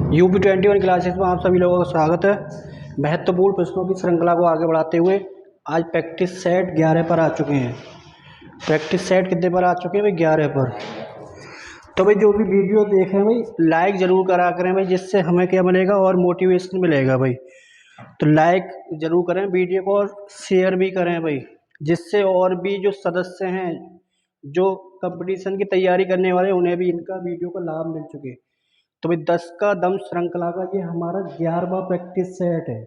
UP21 classes में आप सभी लोगों का स्वागत है। महत्वपूर्ण प्रश्नों की श्रृंखला को आगे बढ़ाते हुए आज प्रैक्टिस सेट 11 पर आ चुके हैं। प्रैक्टिस सेट कितने पर आ चुके हैं भाई? 11 पर। तो भाई जो भी वीडियो देख रहे हैं भाई लाइक ज़रूर करा करें भाई, जिससे हमें क्या मिलेगा और मोटिवेशन मिलेगा भाई। तो लाइक ज़रूर करें वीडियो को और शेयर भी करें भाई, जिससे और भी जो सदस्य हैं जो कंपटीशन की तैयारी करने वाले उन्हें भी इनका वीडियो का लाभ मिल चुके। तो भाई 10 का दम श्रृंखला का ये हमारा 11वां प्रैक्टिस सेट है।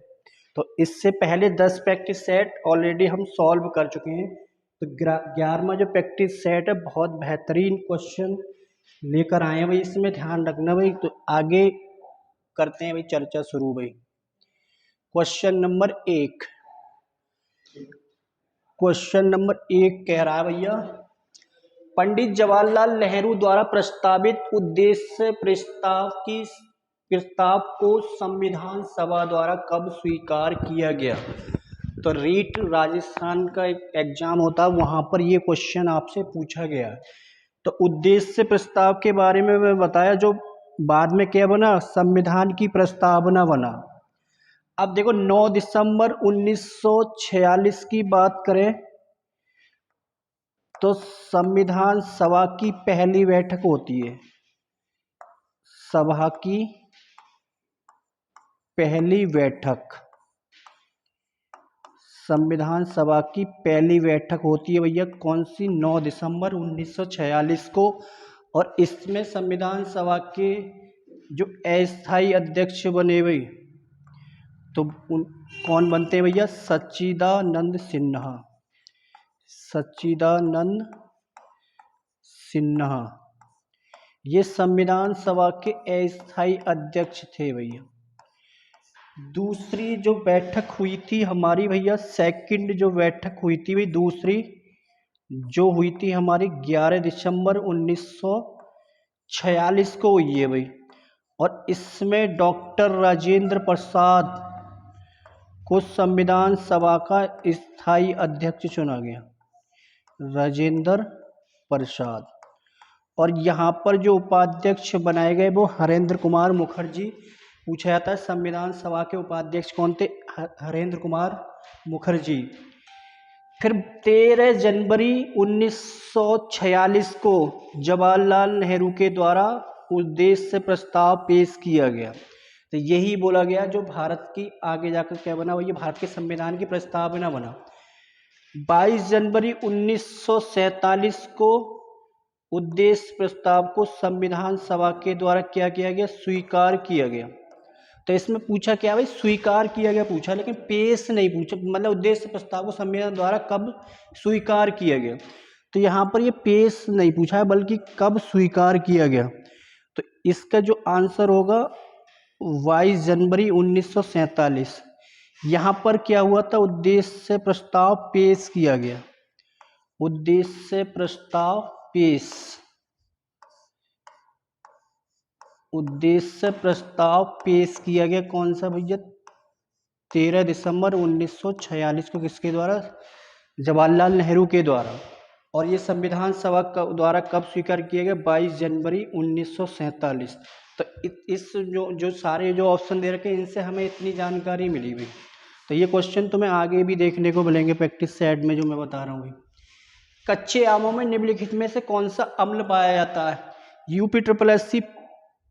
तो इससे पहले 10 प्रैक्टिस सेट ऑलरेडी हम सॉल्व कर चुके हैं। तो 11वां जो प्रैक्टिस सेट है बहुत बेहतरीन क्वेश्चन लेकर आए हैं भाई, इसमें ध्यान रखना भाई। तो आगे करते हैं भाई चर्चा शुरू भाई। क्वेश्चन नंबर 1 कह रहा है भैया, पंडित जवाहरलाल नेहरू द्वारा प्रस्तावित उद्देश्य प्रस्ताव को संविधान सभा द्वारा कब स्वीकार किया गया? तो रीट राजस्थान का एक एग्जाम होता है, वहां पर ये क्वेश्चन आपसे पूछा गया है। तो उद्देश्य प्रस्ताव के बारे में मैं बताया, जो बाद में क्या बना, संविधान की प्रस्तावना बना। अब देखो 9 दिसंबर 1946 की बात करें तो संविधान सभा की पहली बैठक होती है। सभा की पहली बैठक, संविधान सभा की पहली बैठक होती है भैया कौन सी? 9 दिसंबर 1946 को। और इसमें संविधान सभा के जो अस्थायी अध्यक्ष बने भाई, तो कौन बनते हैं भैया? सच्चिदानंद सिन्हा। सच्चिदानंद सिन्हा ये संविधान सभा के अस्थायी अध्यक्ष थे भैया। दूसरी जो बैठक हुई थी हमारी भैया, सेकंड जो बैठक हुई थी भाई, दूसरी जो हुई थी हमारी 11 दिसंबर 1946 को हुई है भाई। और इसमें डॉक्टर राजेंद्र प्रसाद को संविधान सभा का स्थायी अध्यक्ष चुना गया, राजेंद्र प्रसाद। और यहाँ पर जो उपाध्यक्ष बनाए गए वो हरेंद्र कुमार मुखर्जी। पूछा जाता है संविधान सभा के उपाध्यक्ष कौन थे? हरेंद्र कुमार मुखर्जी। फिर 13 जनवरी 1946 को जवाहरलाल नेहरू के द्वारा उद्देश्य प्रस्ताव पेश किया गया। तो यही बोला गया जो भारत की आगे जाकर क्या बना, वो ये भारत के संविधान की प्रस्तावना बना। 22 जनवरी 1947 को उद्देश्य प्रस्ताव को संविधान सभा के द्वारा क्या किया गया? स्वीकार किया गया। तो इसमें पूछा क्या भाई? स्वीकार किया गया पूछा, लेकिन पेश नहीं पूछा। मतलब उद्देश्य प्रस्ताव को संविधान द्वारा कब स्वीकार किया गया, तो यहाँ पर ये पेश नहीं पूछा है बल्कि कब स्वीकार किया गया। तो इसका जो आंसर होगा 22 जनवरी 1947। यहाँ पर क्या हुआ था? उद्देश्य प्रस्ताव पेश किया गया। उद्देश्य प्रस्ताव पेश, उद्देश्य प्रस्ताव पेश किया गया कौन सा भैया? 13 दिसंबर 1946 को। किसके द्वारा? जवाहरलाल नेहरू के द्वारा। और ये संविधान सभा द्वारा कब स्वीकार किया गया? 22 जनवरी 1947। तो इस जो सारे जो ऑप्शन दे रखे हैं इनसे हमें इतनी जानकारी मिली हुई। तो ये क्वेश्चन तुम्हें आगे भी देखने को मिलेंगे प्रैक्टिस सेट में, जो मैं बता रहा हूँ भाई। कच्चे आमों में निम्नलिखित में से कौन सा अम्ल पाया जाता है? UPSSC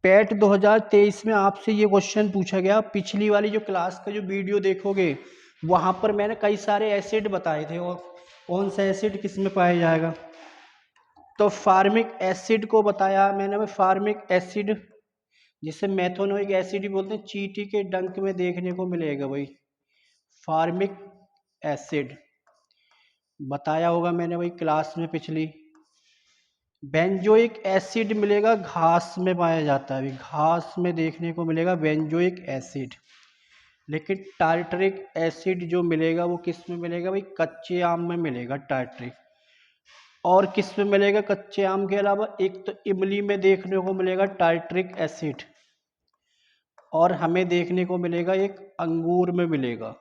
पैट 2023 में आपसे ये क्वेश्चन पूछा गया। पिछली वाली जो क्लास का जो वीडियो देखोगे वहां पर मैंने कई सारे एसिड बताए थे, और कौन सा एसिड किस में पाया जाएगा। तो फार्मिक एसिड को बताया मैंने, फार्मिक एसिड जिसे मेथोनोइक एसिड भी बोलते हैं, चींटी के डंक में देखने को मिलेगा भाई। फार्मिक एसिड बताया होगा मैंने भाई क्लास में पिछली। बेंजोइक एसिड मिलेगा, घास में पाया जाता है, घास में देखने को मिलेगा बेंजोइक एसिड। लेकिन टार्टरिक एसिड जो मिलेगा वो किस में मिलेगा भाई? कच्चे आम में मिलेगा टार्टरिक। और किस में मिलेगा कच्चे आम के अलावा? एक तो इमली में देखने को मिलेगा टार्टरिक एसिड, और हमें देखने को मिलेगा एक अंगूर में मिलेगा,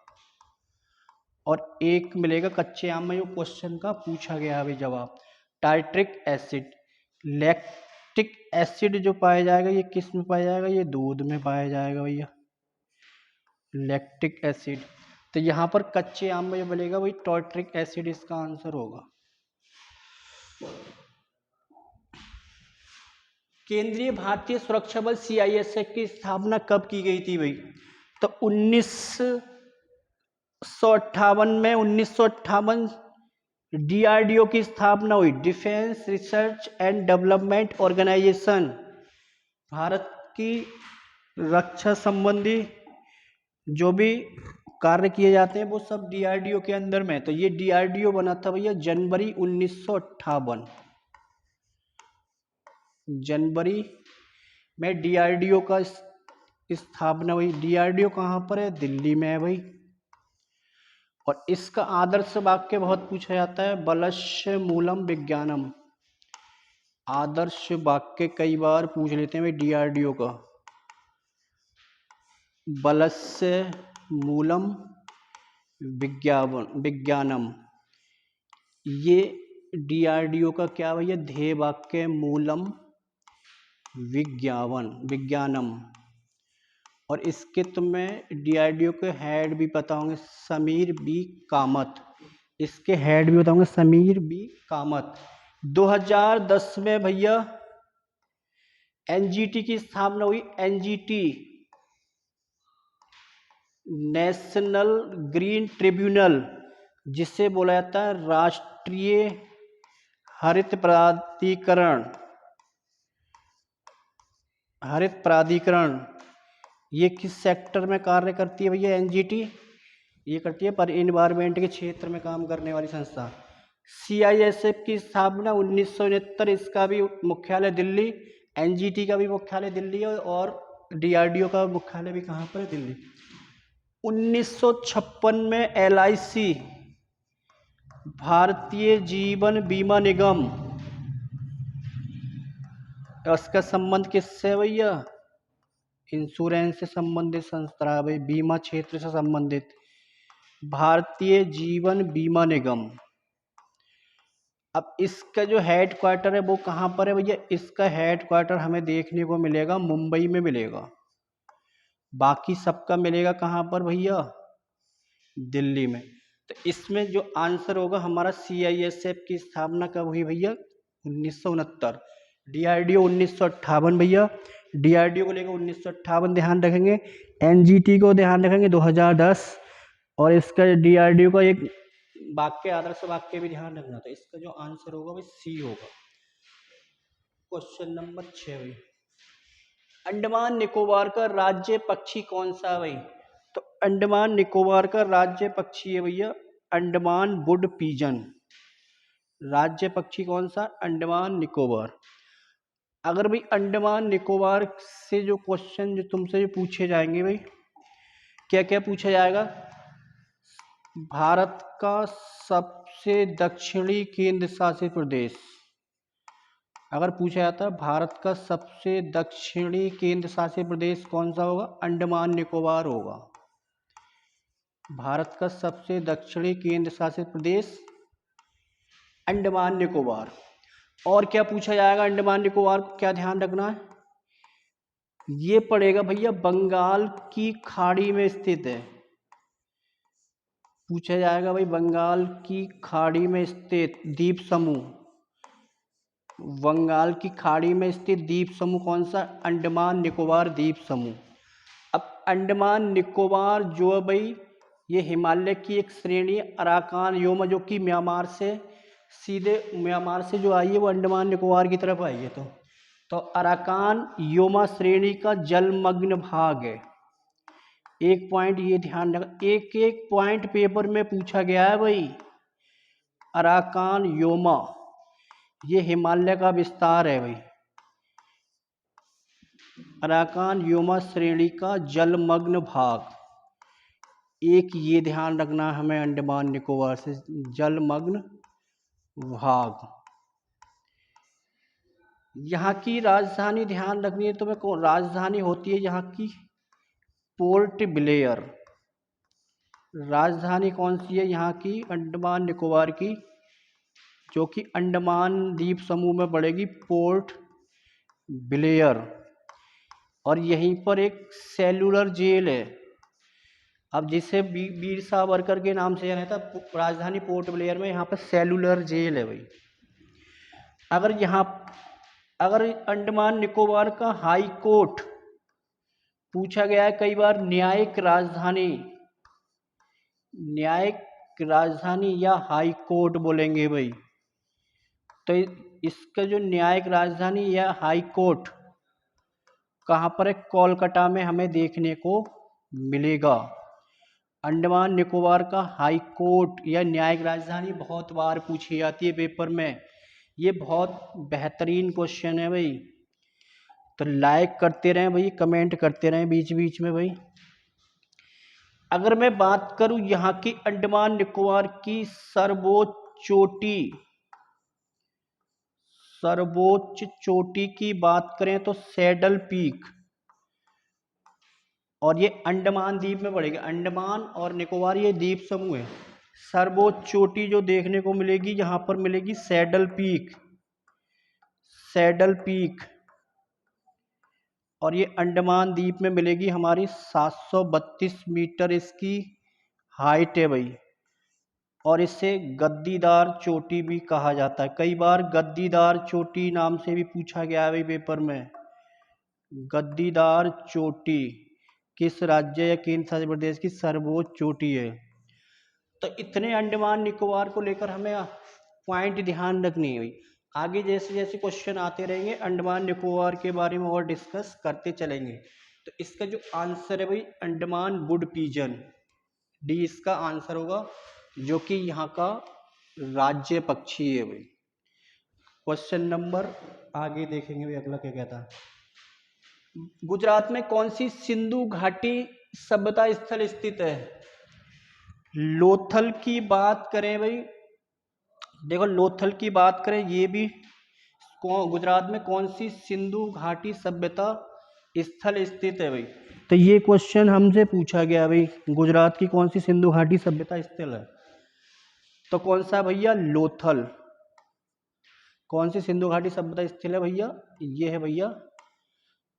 और एक मिलेगा कच्चे आम में। जो क्वेश्चन का पूछा गया है जवाब टार्टरिक एसिड। लैक्टिक एसिड जो पाया जाएगा ये किस में पाया जाएगा, ये दूध में पाया जाएगा भैया, लैक्टिक एसिड। तो यहाँ पर कच्चे आम में जो बनेगा वही टॉर्ट्रिक एसिड इसका आंसर होगा। केंद्रीय भारतीय सुरक्षा बल CISF की स्थापना कब की गई थी भाई, तो 1958 DRDO की स्थापना हुई, defence research and development organisation. Bharat की रक्षा संबंधी जो भी कार्य किए जाते हैं वो सब DRDO के अंदर में है। तो ये DRDO बना था भैया जनवरी 1958, जनवरी में DRDO का स्थापना हुई। DRDO कहाँ पर है, दिल्ली में है भाई। और इसका आदर्श वाक्य बहुत पूछा जाता है, बलस्य मूलम विज्ञानम। आदर्श वाक्य कई बार पूछ लेते हैं भाई DRDO का, बलस्य मूलम विज्ञानम। ये DRDO का क्या भैया, ध्येय वाक्य मूलम विज्ञानम। और इसके तुम्हें DRDO के हेड भी पता होंगे, समीर बी कामत। इसके हेड भी बताऊंगा, समीर बी कामत। 2010 में भैया NGT की स्थापना हुई। NGT नेशनल ग्रीन ट्रिब्यूनल, जिसे बोला जाता है राष्ट्रीय हरित प्राधिकरण। हरित प्राधिकरण ये किस सेक्टर में कार्य करती है भैया NGT, ये करती है पर इन्वायरमेंट के क्षेत्र में काम करने वाली संस्था। CISF की स्थापना 1969, इसका भी मुख्यालय दिल्ली, NGT का भी मुख्यालय दिल्ली है और DRDO का मुख्यालय भी कहाँ पर है, दिल्ली। 1956 में LIC भारतीय जीवन बीमा निगम, उसका संबंध किससे भैया, इंश्योरेंस से संबंधित संस्था है भाई, बीमा क्षेत्र से संबंधित भारतीय जीवन बीमा निगम। अब इसका जो हेड क्वार्टर है वो कहाँ पर है भैया, इसका हेड क्वार्टर हमें देखने को मिलेगा मुंबई में मिलेगा, बाकी सबका मिलेगा कहाँ पर भैया, दिल्ली में। तो इसमें जो आंसर होगा हमारा CISF की स्थापना कब हुई भैया, 1969। DRDO 1958 भैया, DRDO को लेकर 1958 ध्यान रखेंगे। NGT को ध्यान रखेंगे 2010, और इसका DRDO का एक वाक्य, आदर्श वाक्य भी ध्यान रखना। तो इसका जो आंसर होगा वो C होगा। क्वेश्चन नंबर 6 भाई, अंडमान निकोबार का राज्य पक्षी कौन सा है भाई, तो अंडमान निकोबार का राज्य पक्षी है भैया अंडमान वुड पीजन। राज्य पक्षी कौन सा, अंडमान निकोबार। अगर भाई अंडमान निकोबार से जो क्वेश्चन जो तुमसे जो पूछे जाएंगे भाई, क्या क्या पूछा जाएगा, भारत का सबसे दक्षिणी केंद्र शासित प्रदेश। अगर पूछा जाता है भारत का सबसे दक्षिणी केंद्र शासित प्रदेश कौन सा होगा, अंडमान निकोबार होगा। भारत का सबसे दक्षिणी केंद्र शासित प्रदेश अंडमान निकोबार। और क्या पूछा जाएगा अंडमान निकोबार को, क्या ध्यान रखना है, ये पड़ेगा भैया बंगाल की खाड़ी में स्थित है। पूछा जाएगा भाई बंगाल की खाड़ी में स्थित द्वीप समूह, बंगाल की खाड़ी में स्थित द्वीप समूह कौन सा, अंडमान निकोबार द्वीप समूह। अब अंडमान निकोबार जो है भाई ये हिमालय की एक श्रेणी, अराकान योमा, जो कि म्यांमार से सीधे, म्यांमार से जो आई है वो अंडमान निकोबार की तरफ आई है। तो अराकान योमा श्रेणी का जलमग्न भाग है। एक पॉइंट ये ध्यान रखना, एक एक पॉइंट पेपर में पूछा गया है भाई। अराकान योमा ये हिमालय का विस्तार है भाई, अराकान योमा श्रेणी का जलमग्न भाग। एक ये ध्यान रखना हमें अंडमान निकोबार से, जलमग्न भाग। यहाँ की राजधानी ध्यान रखनी है तुम्हें, कौन राजधानी होती है यहाँ की, पोर्ट ब्लेयर। राजधानी कौन सी है यहाँ की, अंडमान निकोबार की, जो कि अंडमान द्वीप समूह में पड़ेगी, पोर्ट ब्लेयर। और यहीं पर एक सेलुलर जेल है, अब जिसे वीर सावरकर के नाम से जाना था, राजधानी पोर्ट ब्लेयर में यहाँ पर सेलुलर जेल है भाई। अगर अंडमान निकोबार का हाई कोर्ट पूछा गया है कई बार, न्यायिक राजधानी या हाई कोर्ट बोलेंगे भाई। तो इसका जो न्यायिक राजधानी या हाई कोर्ट कहाँ पर है, कोलकाता में हमें देखने को मिलेगा। अंडमान निकोबार का हाई कोर्ट या न्यायिक राजधानी बहुत बार पूछी जाती है पेपर में, ये बहुत बेहतरीन क्वेश्चन है भाई। तो लाइक करते रहें भाई, कमेंट करते रहें बीच बीच में भाई। अगर मैं बात करूं यहाँ की अंडमान निकोबार की सर्वोच्च चोटी की बात करें तो सैडल पीक, और ये अंडमान द्वीप में पड़ेगा। अंडमान और निकोबार ये द्वीप समूह है। सर्वोच्च चोटी जो देखने को मिलेगी यहाँ पर मिलेगी सैडल पीक, और ये अंडमान द्वीप में मिलेगी हमारी 732 मीटर इसकी हाइट है भाई। और इसे गद्दीदार चोटी भी कहा जाता है, कई बार गद्दीदार चोटी नाम से भी पूछा गया है भाई पेपर में। गद्दीदार चोटी किस राज्य या केंद्र शासित प्रदेश की सर्वोच्च चोटी है। तो इतने अंडमान निकोबार को लेकर हमें पॉइंट ध्यान रखनी है भाई। आगे जैसे जैसे क्वेश्चन आते रहेंगे अंडमान निकोबार के बारे में और डिस्कस करते चलेंगे। तो इसका जो आंसर है भाई अंडमान वुड पीजन, डी इसका आंसर होगा, जो कि यहाँ का राज्य पक्षी है भाई। क्वेश्चन नंबर आगे देखेंगे भाई, अगला क्या कहता है। गुजरात में कौन सी सिंधु घाटी सभ्यता स्थल स्थित है। लोथल की बात करें भाई, देखो लोथल की बात करें, ये भी गुजरात में कौन सी सिंधु घाटी सभ्यता स्थल स्थित है भाई। तो ये क्वेश्चन हमसे पूछा गया भाई, गुजरात की कौन सी सिंधु घाटी सभ्यता स्थल है। तो कौन सा भैया, लोथल। कौन सी सिंधु घाटी सभ्यता स्थल है भैया, ये है भैया,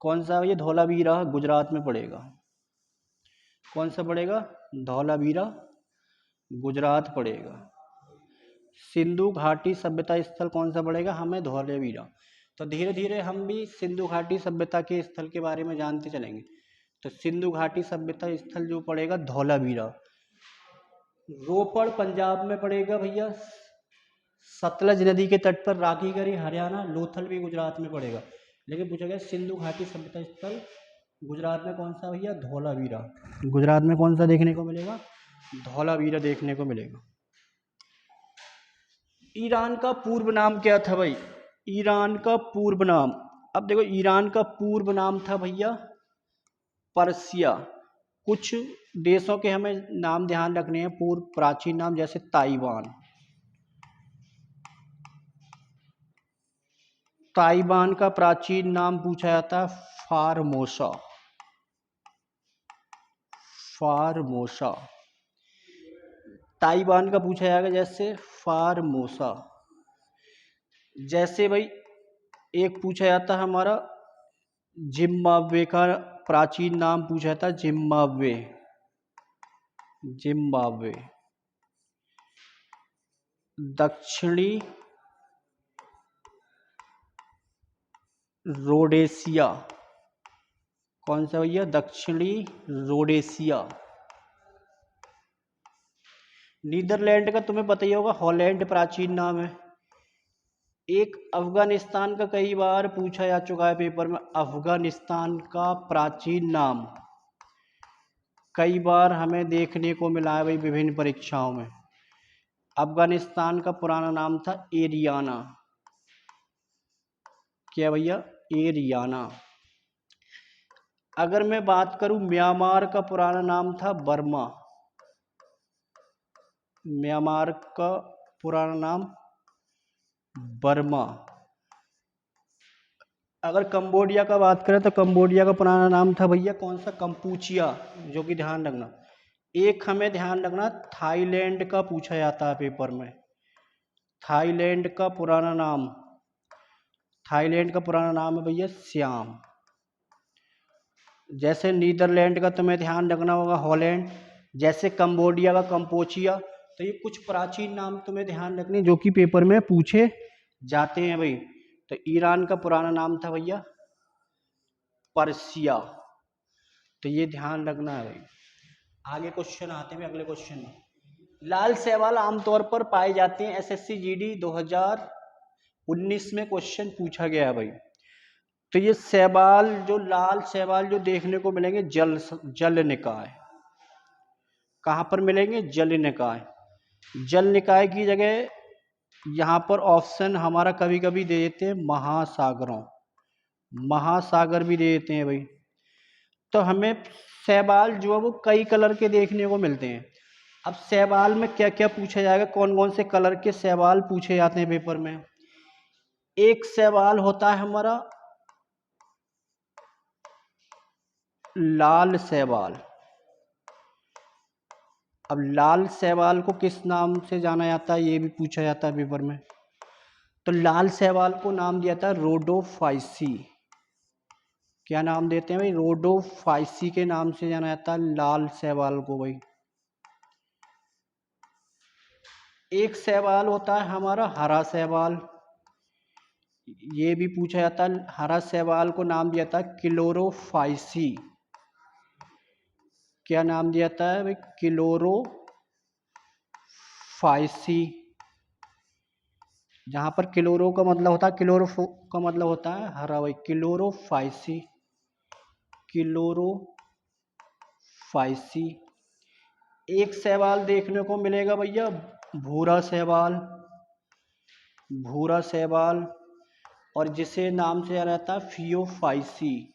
कौन सा भैया, धौलावीरा, गुजरात में पड़ेगा। कौन सा पड़ेगा, धौलावीरा, गुजरात पड़ेगा। सिंधु घाटी सभ्यता स्थल कौन सा पड़ेगा हमें, धौलावीरा। तो धीरे धीरे हम भी सिंधु घाटी सभ्यता के स्थल के बारे में जानते चलेंगे। तो सिंधु घाटी सभ्यता स्थल जो पड़ेगा धौलावीरा। रोपड़ पंजाब में पड़ेगा भैया, सतलज नदी के तट पर राखीगढ़ी हरियाणा। लोथल भी गुजरात में पड़ेगा, लेकिन पूछा गया सिंधु घाटी सभ्यता स्थल गुजरात में कौन सा भैया, धौलावीरा। गुजरात में कौन सा देखने को मिलेगा, धौलावीरा देखने को मिलेगा। ईरान का पूर्व नाम क्या था भाई, ईरान का पूर्व नाम, अब देखो ईरान का पूर्व नाम था भैया पर्सिया। कुछ देशों के हमें नाम ध्यान रखने हैं पूर्व प्राचीन नाम, जैसे ताइवान का प्राचीन नाम पूछा जाता है फारमोसा। ताइवान का पूछा जाएगा जैसे फारमोसा। जैसे भाई एक पूछा जाता है हमारा जिम्बाब्वे का प्राचीन नाम पूछा जाता है जिम्बाब्वे। दक्षिणी रोडेशिया, कौन सा भैया, दक्षिणी रोडेशिया। नीदरलैंड का तुम्हें पता ही होगा, हॉलैंड प्राचीन नाम है। एक अफगानिस्तान का कई बार पूछा जा चुका है पेपर में, अफगानिस्तान का प्राचीन नाम कई बार हमें देखने को मिला है भाई विभिन्न परीक्षाओं में। अफगानिस्तान का पुराना नाम था एरियाना। क्या भैया, एरियाना। अगर मैं बात करूं म्यांमार का पुराना नाम था बर्मा। म्यांमार का पुराना नाम बर्मा। अगर कंबोडिया का बात करें तो कंबोडिया का पुराना नाम था भैया कौन सा, कंपूचिया, जो कि ध्यान रखना। एक हमें ध्यान रखना, थाईलैंड का पूछा जाता है पेपर में। थाईलैंड का पुराना नाम, थाईलैंड का पुराना नाम है भैया सियाम। जैसे नीदरलैंड का तुम्हें ध्यान रखना होगा हॉलैंड, जैसे कंबोडिया का कंपोचिया। तो ये कुछ प्राचीन नाम तुम्हें ध्यान रखने जो कि पेपर में पूछे जाते हैं भाई। तो ईरान का पुराना नाम था भैया पर्सिया। तो ये ध्यान रखना है भाई। आगे क्वेश्चन आते हैं अगले क्वेश्चन में। लाल शैवाल आमतौर पर पाए जाते हैं, एसएससी जीडी 2019 में क्वेश्चन पूछा गया है भाई। तो ये शैवाल जो लाल शैवाल जो देखने को मिलेंगे जल निकाय। कहाँ पर मिलेंगे? जल निकाय। जल निकाय की जगह यहाँ पर ऑप्शन हमारा कभी कभी दे देते हैं महासागरों, महासागर भी दे देते हैं भाई। तो हमें शैवाल जो है वो कई कलर के देखने को मिलते हैं। अब शैवाल में क्या क्या पूछा जाएगा, कौन कौन से कलर के शैवाल पूछे जाते हैं पेपर में। एक शैवाल होता है हमारा लाल शैवाल। अब लाल शैवाल को किस नाम से जाना जाता है ये भी पूछा जाता है पेपर में। तो लाल शैवाल को नाम दिया था रोडोफाइसी। क्या नाम देते हैं भाई? रोडोफाइसी के नाम से जाना जाता है लाल शैवाल को भाई। एक शैवाल होता है हमारा हरा शैवाल, ये भी पूछा जाता है। हरा शैवाल को नाम दिया था क्लोरोफाइसी। क्या नाम दिया था भाई? क्लोरोफाइसी। जहां पर क्लोरो का मतलब होता है, क्लोरोफो का मतलब होता है हरा भाई, क्लोरोफाइसी, क्लोरोफाइसी। एक शैवाल देखने को मिलेगा भैया भूरा शैवाल, भूरा शैवाल, और जिसे नाम से जाना जाता है फियोफाइसी।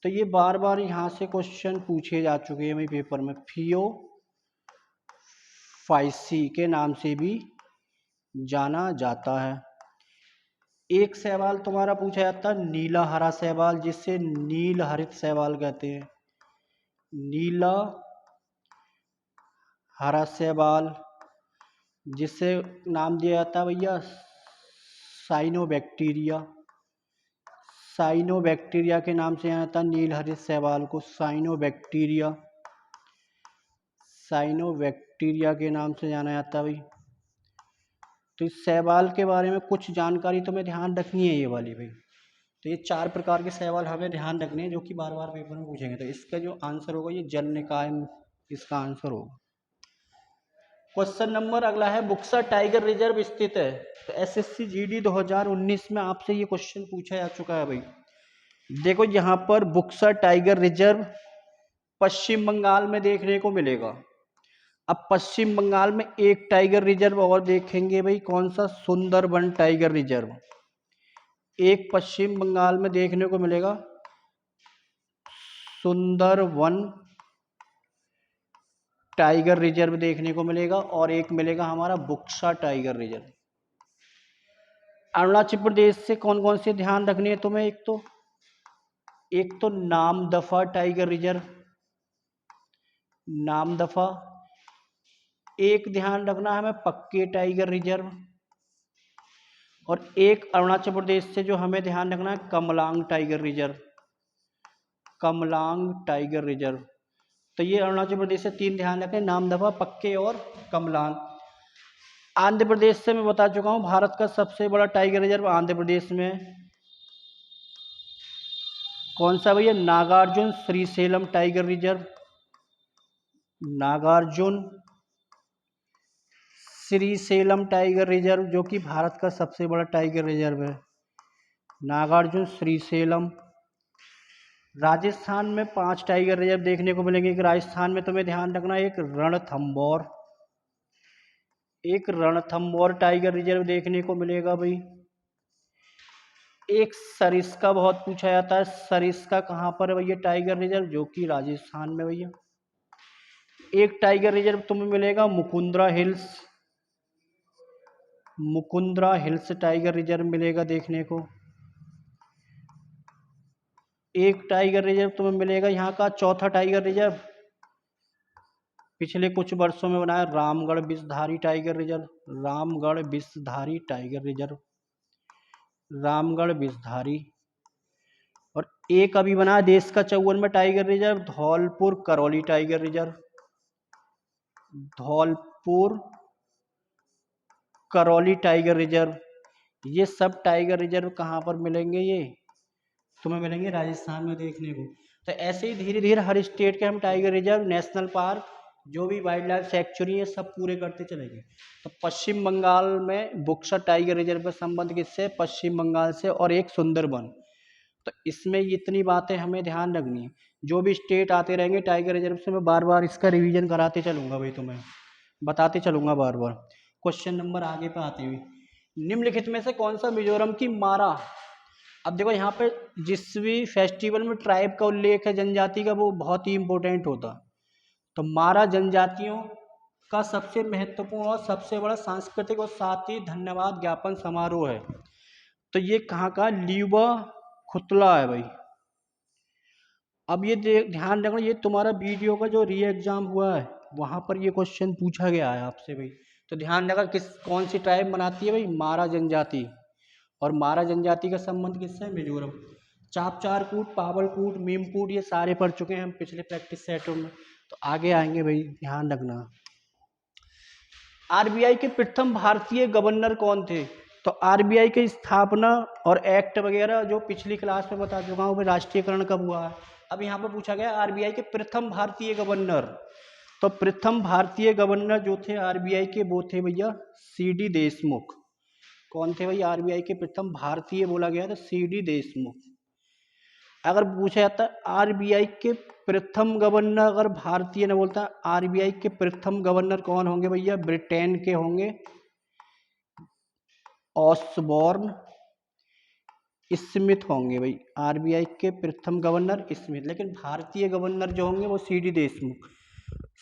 तो ये बार बार यहाँ से क्वेश्चन पूछे जा चुके हैं भाई पेपर में। फियोफाइसी के नाम से भी जाना जाता है। एक शैवाल तुम्हारा पूछा जाता है नीला हरा शैवाल, जिसे नील हरित शैवाल कहते हैं। नीला हरा शैवाल, जिसे नाम दिया जाता है भैया साइनोबैक्टीरिया। साइनोबैक्टीरिया के नाम से जाना जाता है नील हरित शैवाल को, साइनोबैक्टीरिया, साइनोबैक्टीरिया के नाम से जाना जाता है भाई। तो इस शैवाल के बारे में कुछ जानकारी तुम्हें ध्यान रखनी है ये वाली भाई। तो ये 4 प्रकार के शैवाल हमें ध्यान रखने हैं जो कि बार बार पेपर में पूछेंगे। तो इसका जो आंसर होगा ये जल निकाय इसका आंसर होगा। क्वेश्चन नंबर अगला है, बुक्सर टाइगर रिजर्व स्थित है। तो एसएससी जीडी 2019 में आपसे ये क्वेश्चन पूछा जा चुका है भाई। देखो यहाँ पर बुक्सर टाइगर रिजर्व पश्चिम बंगाल में देखने को मिलेगा। अब पश्चिम बंगाल में एक टाइगर रिजर्व और देखेंगे भाई, कौन सा? Sundarban tiger reserve. एक पश्चिम बंगाल में देखने को मिलेगा सुंदरवन टाइगर रिजर्व देखने को मिलेगा, और एक मिलेगा हमारा बुक्सा टाइगर रिजर्व। अरुणाचल प्रदेश से कौन कौन से ध्यान रखने हैं तुम्हें? एक तो नामदफा टाइगर रिजर्व, नामदफा। एक ध्यान रखना है हमें पक्के टाइगर रिजर्व, और एक अरुणाचल प्रदेश से जो हमें ध्यान रखना है Kamalang tiger reserve, Kamalang tiger reserve. तो ये अरुणाचल प्रदेश से 3 ध्यान रखें, नामदफा, पक्के और कमलांग। आंध्र प्रदेश से मैं बता चुका हूँ भारत का सबसे बड़ा टाइगर रिजर्व आंध्र प्रदेश में कौन सा भैया? Nagarjuna Srisailam tiger reserve. Nagarjuna Srisailam tiger reserve जो कि भारत का सबसे बड़ा टाइगर रिजर्व है, नागार्जुन श्रीशैलम। राजस्थान में 5 टाइगर रिजर्व देखने को मिलेंगे। एक राजस्थान में तुम्हें ध्यान रखना, एक रणथंबोर, एक रणथंबोर टाइगर रिजर्व देखने को मिलेगा भाई। एक सरिस्का बहुत पूछा जाता है, सरिस्का कहाँ पर है भैया टाइगर रिजर्व? जो कि राजस्थान में भैया। एक टाइगर रिजर्व तुम्हें मिलेगा Mukundra hills, Mukundra hills tiger reserve मिलेगा देखने को। एक टाइगर रिजर्व तुम्हें मिलेगा यहाँ का चौथा टाइगर रिजर्व पिछले कुछ वर्षों में बनाया Ramgarh Vishdhari tiger reserve, Ramgarh Vishdhari tiger reserve. Ramgarh Vishdhari. और एक अभी बना देश का 54वां tiger reserve, Dholpur Karauli tiger reserve. Dholpur Karauli tiger reserve. ये सब टाइगर रिजर्व कहाँ पर मिलेंगे? ये तुम्हें मिलेंगे राजस्थान में देखने को। तो ऐसे ही धीरे धीरे हर स्टेट के हम टाइगर रिजर्व, नेशनल पार्क, जो भी वाइल्ड लाइफ सेंचुरी है, सब पूरे करते चलेंगे। तो पश्चिम बंगाल में बुक्सर टाइगर रिजर्व का संबंध किससे? पश्चिम बंगाल से। और एक सुंदरबन। तो इसमें इतनी बातें हमें ध्यान रखनी है। जो भी स्टेट आते रहेंगे टाइगर रिजर्व से, मैं बार बार इसका रिवीजन कराते चलूंगा भाई, तुम्हें बताते चलूंगा बार बार। क्वेश्चन नंबर आगे पे आते हुए, निम्नलिखित में से कौन सा मिजोरम की मारा? अब देखो यहाँ पे जिस भी फेस्टिवल में ट्राइब का उल्लेख है, जनजाति का, वो बहुत ही इंपॉर्टेंट होता। तो मारा जनजातियों का सबसे महत्वपूर्ण और सबसे बड़ा सांस्कृतिक और साथ ही धन्यवाद ज्ञापन समारोह है। तो ये कहाँ का? ल्यूबा खुतला है भाई। अब ये ध्यान रखना, ये तुम्हारा वीडियो का जो री एग्जाम हुआ है वहाँ पर ये क्वेश्चन पूछा गया है आपसे भाई। तो ध्यान रखा, कौन सी ट्राइब मनाती है भाई? मारा जनजाति। और मारा जनजाति का संबंध किससे है? मिजोरम। चापचारकूट, पावलकूट, मीमकूट, ये सारे पढ़ चुके हैं हम पिछले प्रैक्टिस सेटों में। तो आगे आएंगे भाई, ध्यान रखना। आरबीआई के प्रथम भारतीय गवर्नर कौन थे? तो आरबीआई की स्थापना और एक्ट वगैरह जो पिछली क्लास में बता चुका हूँ मैं, राष्ट्रीयकरण कब हुआ है। अब यहाँ पर पूछा गया आरबीआई के प्रथम भारतीय गवर्नर। तो प्रथम भारतीय गवर्नर जो थे आरबीआई के, वो थे भैया सीडी देशमुख। कौन थे भाई आरबीआई के प्रथम भारतीय? बोला गया था सीडी देशमुख। अगर पूछा जाता है आरबीआई के प्रथम गवर्नर, अगर भारतीय ने बोलता है आरबीआई के प्रथम गवर्नर कौन होंगे भैया? ब्रिटेन के होंगे ऑसबॉर्न स्मिथ होंगे भाई। आरबीआई के प्रथम गवर्नर स्मिथ। लेकिन भारतीय गवर्नर जो होंगे वो सीडी देशमुख।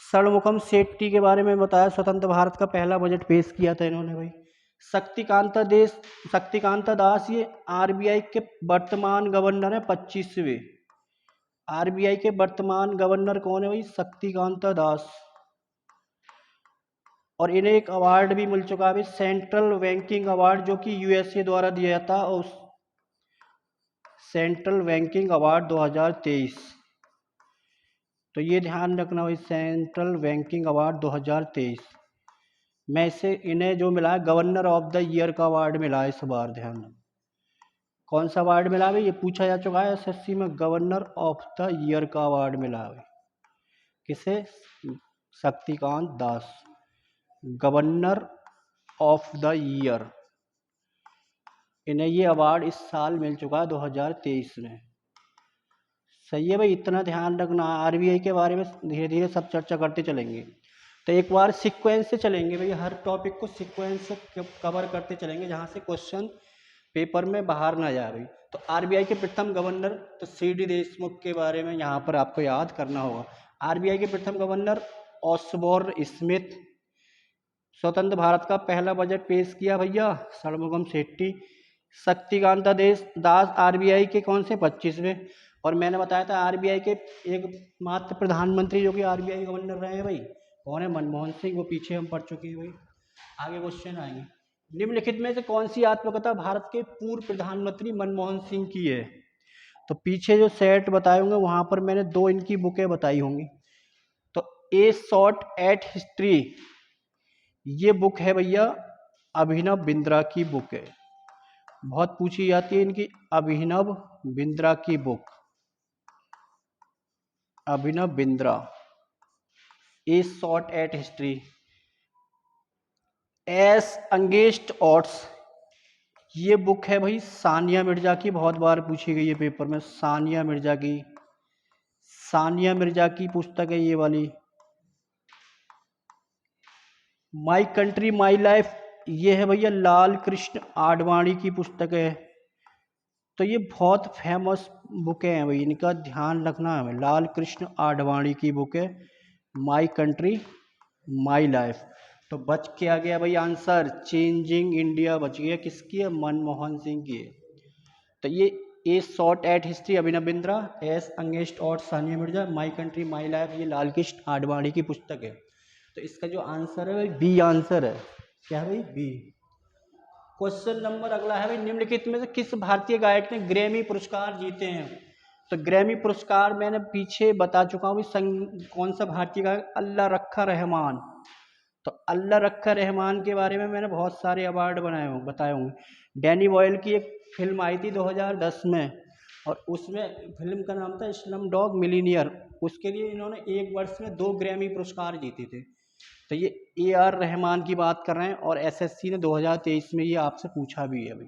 षणमुखम शेट्टी के बारे में बताया, स्वतंत्र भारत का पहला बजट पेश किया था इन्होंने भाई। शक्तिकांता दास ये आरबीआई के वर्तमान गवर्नर है, 25वें। आरबीआई के वर्तमान गवर्नर कौन है भाई? शक्तिकांता दास। और इन्हें एक अवार्ड भी मिल चुका है, सेंट्रल बैंकिंग अवार्ड, जो कि यूएसए द्वारा दिया जाता है। और सेंट्रल बैंकिंग अवार्ड 2023। तो ये ध्यान रखना भाई, सेंट्रल बैंकिंग अवार्ड 2023 में से इन्हें जो मिला है गवर्नर ऑफ द ईयर का अवार्ड मिला है इस बार। ध्यान, कौन सा अवार्ड मिला भाई? ये पूछा जा चुका है एसएससी में। गवर्नर ऑफ द ईयर का अवार्ड मिला है। किसे? Shaktikanta Das, governor of the year. इन्हें ये अवार्ड इस साल मिल चुका है 2023 में। सही है भाई, इतना ध्यान रखना। आरबीआई के बारे में धीरे धीरे सब चर्चा करते चलेंगे। तो एक बार सीक्वेंस से चलेंगे भाई, हर टॉपिक को सीक्वेंस से कवर करते चलेंगे, जहाँ से क्वेश्चन पेपर में बाहर ना जाए भाई। तो आरबीआई के प्रथम गवर्नर, तो सीडी देशमुख के बारे में यहाँ पर आपको याद करना होगा। आरबीआई के प्रथम गवर्नर ऑसबॉर्न स्मिथ। स्वतंत्र भारत का पहला बजट पेश किया भैया षणमुखम शेट्टी। शक्तिकांता दास आरबीआई के कौन से? 25वें। और मैंने बताया था आरबीआई के एकमात्र प्रधानमंत्री जो कि आरबीआई गवर्नर रहे हैं भाई, कौन है? मनमोहन सिंह। वो पीछे हम पढ़ चुके हैं भाई। आगे क्वेश्चन आएंगे। निम्नलिखित में से कौन सी आत्मकथा भारत के पूर्व प्रधानमंत्री मनमोहन सिंह की है? तो पीछे जो सेट बताए होंगे वहां पर मैंने 2 इनकी बुकें बताई होंगी। तो ए शॉट एट हिस्ट्री, ये बुक है भैया अभिनव बिंद्रा की बुक है। बहुत पूछी जाती है इनकी, अभिनव बिंद्रा की book. Abhinav Bindra, A shot at history. S against odds, ये बुक है भाई सानिया मिर्जा की, बहुत बार पूछी गई है पेपर में। सानिया मिर्जा की पुस्तक है ये वाली। माई कंट्री माई लाइफ, ये है भैया लाल कृष्ण आडवाणी की पुस्तक है। तो ये बहुत फेमस बुकें हैं भाई, इनका ध्यान रखना है हमें। लाल कृष्ण आडवाणी की बुक है माई कंट्री माई लाइफ। तो बच के आ गया भाई आंसर, चेंजिंग इंडिया बच गया। किसकी है? मनमोहन सिंह की है। तो ये a shot at history Abhinav Bindra, ace against odd Sania Mirza, my country my life ये लाल कृष्ण आडवाणी की पुस्तक है। तो इसका जो आंसर है भाई बी आंसर है। क्या है भाई? बी। क्वेश्चन नंबर अगला है भाई, निम्नलिखित में से किस भारतीय गायक ने ग्रैमी पुरस्कार जीते हैं? तो ग्रैमी पुरस्कार मैंने पीछे बता चुका हूँ, कौन सा भारतीय गायक, अल्लाह रखा रहमान। तो अल्लाह रखा रहमान के बारे में मैंने बहुत सारे अवार्ड बताए होंगे। डैनी बॉयल की एक फिल्म आई थी 2010 में, और उसमें फिल्म का नाम था स्लम डॉग मिलीनियर। उसके लिए इन्होंने एक वर्ष में 2 ग्रैमी पुरस्कार जीते थे। तो ये AR रहमान की बात कर रहे हैं, और SSC ने 2023 में ये आपसे पूछा भी है भाई।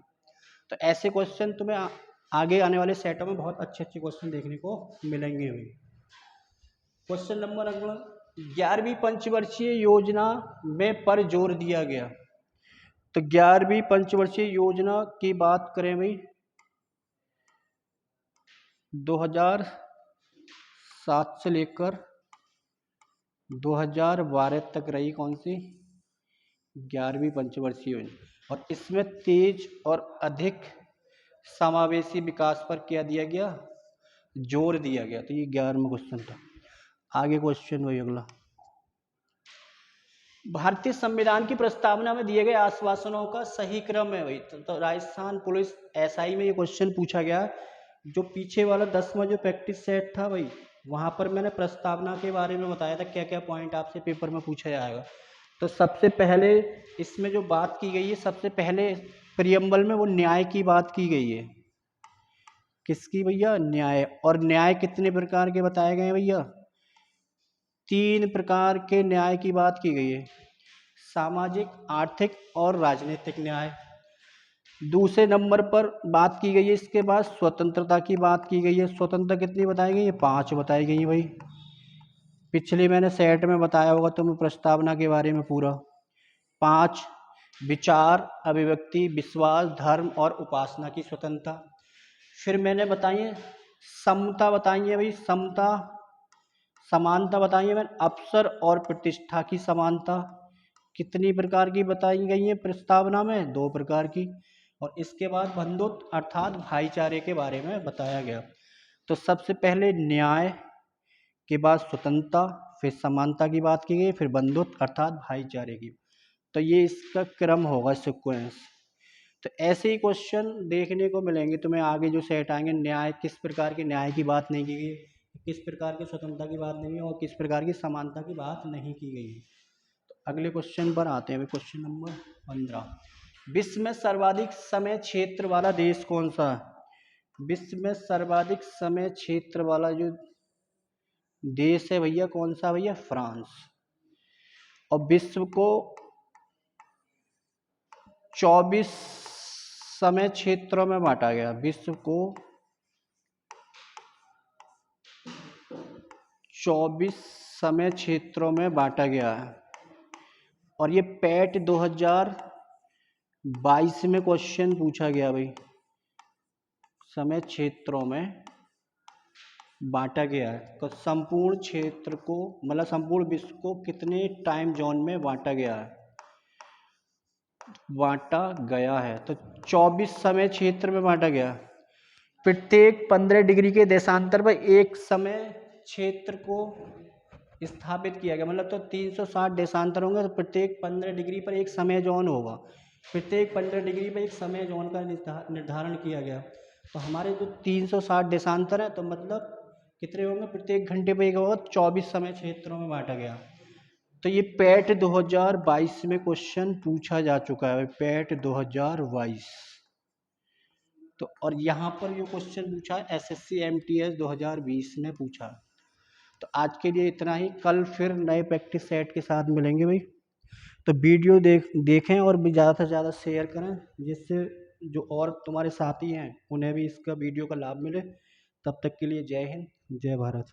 तो ऐसे क्वेश्चन तुम्हें आगे आने वाले सेटों में बहुत अच्छे अच्छे क्वेश्चन देखने को मिलेंगे भाई। क्वेश्चन नंबर अगला, 11वीं पंचवर्षीय योजना में पर जोर दिया गया। तो 11वीं पंचवर्षीय योजना की बात करें भाई, 2007 से लेकर 2012 तक रही कौन सी, 11वीं पंचवर्षीय योजना। और इसमें तेज और अधिक समावेशी विकास पर क्या दिया गया, जोर दिया गया। तो ये 11वां क्वेश्चन था। आगे क्वेश्चन वही अगला, भारतीय संविधान की प्रस्तावना में दिए गए आश्वासनों का सही क्रम है भाई। तो राजस्थान पुलिस SI में ये क्वेश्चन पूछा गया। जो पीछे वाला 10वां जो प्रैक्टिस सेट था भाई, वहां पर मैंने प्रस्तावना के बारे में बताया था क्या क्या पॉइंट आपसे पेपर में पूछा जाएगा। तो सबसे पहले इसमें जो बात की गई है, सबसे पहले प्रियम्बल में वो न्याय की बात की गई है। किसकी भैया, न्याय। और न्याय कितने प्रकार के बताए गए हैं भैया, 3 प्रकार के न्याय की बात की गई है, सामाजिक, आर्थिक और राजनीतिक न्याय। दूसरे नंबर पर बात की गई है, इसके बाद स्वतंत्रता की बात की गई है। स्वतंत्रता कितनी बताई गई है, 5 बताई गई है भाई। पिछले मैंने सेट में बताया होगा तुम्हें प्रस्तावना के बारे में पूरा। 5 विचार, अभिव्यक्ति, विश्वास, धर्म और उपासना की स्वतंत्रता। फिर मैंने बताई है समता, बताई है भाई समता। समानता बताई है मैंने, अवसर और प्रतिष्ठा की समानता। कितनी प्रकार की बताई गई है प्रस्तावना में, 2 प्रकार की। और इसके बाद बंधुत्व अर्थात भाईचारे के बारे में बताया गया। तो सबसे पहले न्याय के बाद स्वतंत्रता, फिर समानता की बात की गई, फिर बंधुत्व अर्थात भाईचारे की। तो ये इसका क्रम होगा, सीक्वेंस। तो ऐसे ही क्वेश्चन देखने को मिलेंगे तुम्हें आगे जो सेट आएंगे। न्याय, किस प्रकार के न्याय की बात नहीं की गई, किस प्रकार की स्वतंत्रता की बात नहीं है, और किस प्रकार की समानता की बात नहीं की गई है। तो अगले क्वेश्चन पर आते हैं। क्वेश्चन नंबर 15, विश्व में सर्वाधिक समय क्षेत्र वाला देश कौन सा है? विश्व में सर्वाधिक समय क्षेत्र वाला जो देश है भैया, कौन सा भैया, फ्रांस। और विश्व को 24 समय क्षेत्रों में बांटा गया। विश्व को 24 समय क्षेत्रों में बांटा गया है। और ये पैट 2022 में क्वेश्चन पूछा गया भाई, समय क्षेत्रों में बांटा गया है। तो संपूर्ण क्षेत्र को, मतलब संपूर्ण विश्व को कितने टाइम जोन में बांटा गया है, तो 24 समय क्षेत्र में बांटा गया। प्रत्येक 15 डिग्री के देशांतर पर एक समय क्षेत्र को स्थापित किया गया। मतलब तो 360 देशांतर होंगे, तो प्रत्येक 15 डिग्री पर एक समय जोन होगा। प्रत्येक 15 डिग्री पर एक समय जोन का निर्धारण किया गया। तो हमारे जो 360 देशांतर है, तो मतलब कितने होंगे, प्रत्येक घंटे पर एक होगा। 24 समय क्षेत्रों में बांटा गया। तो ये पैट 2022 में क्वेश्चन पूछा जा चुका है, पैट 2022। तो और यहाँ पर जो क्वेश्चन पूछा है SSC MTS 2020 ने पूछा। तो आज के लिए इतना ही, कल फिर नए प्रैक्टिस सेट के साथ मिलेंगे भाई। तो वीडियो देखें और भी ज़्यादा से ज़्यादा शेयर करें, जिससे जो और तुम्हारे साथी हैं उन्हें भी इसका वीडियो का लाभ मिले। तब तक के लिए जय हिंद, जय भारत।